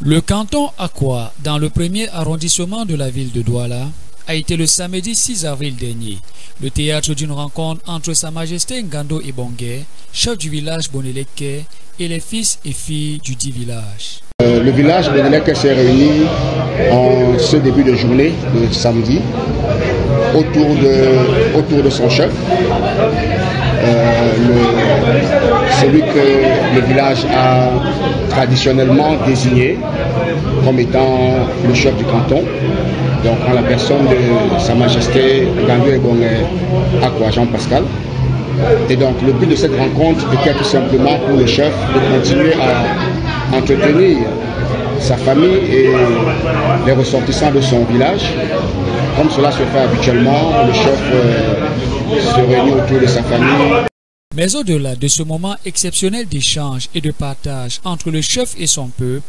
Le canton Akwa, dans le premier arrondissement de la ville de Douala, a été le samedi 6 avril dernier le théâtre d'une rencontre entre Sa Majesté Ngando Ebongue, chef du village Boneleke, et les fils et filles du dit village. Le village Boneleke s'est réuni en ce début de journée, le samedi, autour de son chef, celui que le village a traditionnellement désigné comme étant le chef du canton, donc en la personne de Sa Majesté Ngando Ebongue Akwa Jean-Pascal. Et donc le but de cette rencontre était tout simplement pour le chef de continuer à entretenir sa famille et les ressortissants de son village. Comme cela se fait habituellement, le chef se réunit autour de sa famille. Mais au-delà de ce moment exceptionnel d'échange et de partage entre le chef et son peuple,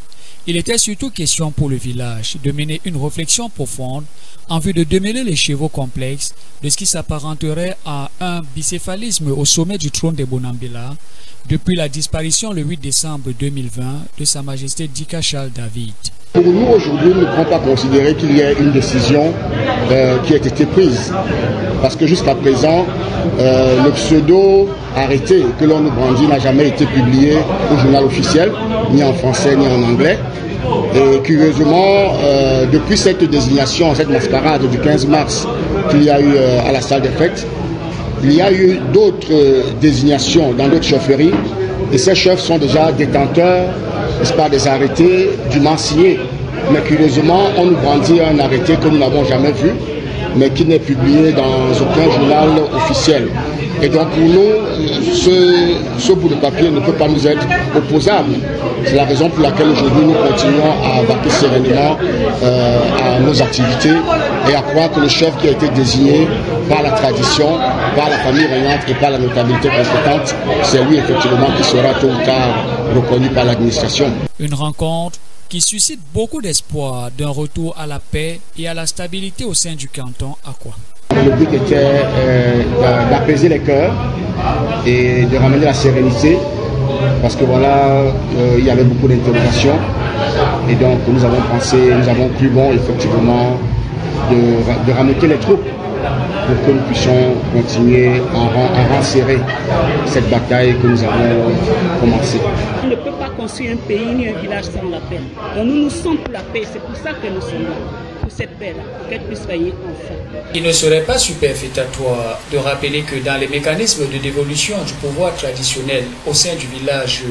il était surtout question pour le village de mener une réflexion profonde en vue de démêler les chevaux complexes de ce qui s'apparenterait à un bicéphalisme au sommet du trône des Bonambela depuis la disparition le 8 décembre 2020 de Sa Majesté Dika Charles David. Pour nous aujourd'hui, nous ne pouvons pas considérer qu'il y ait une décision qui ait été prise. Parce que jusqu'à présent, le pseudo arrêté que l'on nous brandit n'a jamais été publié au journal officiel, ni en français ni en anglais. Et curieusement, depuis cette désignation, cette mascarade du 15 mars qu'il y a eu à la salle des fêtes, il y a eu d'autres désignations dans d'autres chefferies. Et ces chefs sont déjà détenteurs, n'est-ce pas, des arrêtés dûment signés. Mais curieusement, on nous brandit un arrêté que nous n'avons jamais vu, mais qui n'est publié dans aucun journal officiel. Et donc pour nous, ce bout de papier ne peut pas nous être opposable. C'est la raison pour laquelle aujourd'hui nous continuons à vaquer sereinement à nos activités et à croire que le chef qui a été désigné par la tradition, par la famille régnante et par la notabilité compétente, c'est lui effectivement qui sera tôt ou tard reconnu par l'administration. Une rencontre qui suscite beaucoup d'espoir d'un retour à la paix et à la stabilité au sein du canton Akwa. Le but était d'apaiser les cœurs et de ramener la sérénité parce que voilà, il y avait beaucoup d'interrogations et donc nous avons cru bon effectivement de ramener les troupes pour que nous puissions continuer à renserrer cette bataille que nous avons commencée. On ne peut pas construire un pays ni un village sans la paix. Donc nous sommes pour la paix, c'est pour ça que nous sommes là, pour cette paix-là, pour qu'elle puisse régner enfin. Il ne serait pas superfétatoire de rappeler que dans les mécanismes de dévolution du pouvoir traditionnel au sein du village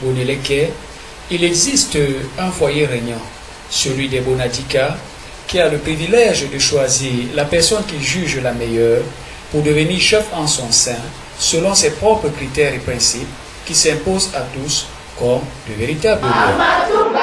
Boneleke, il existe un foyer régnant, celui des Bonadika, qui a le privilège de choisir la personne qu'il juge la meilleure pour devenir chef en son sein, selon ses propres critères et principes qui s'imposent à tous comme de véritables lois.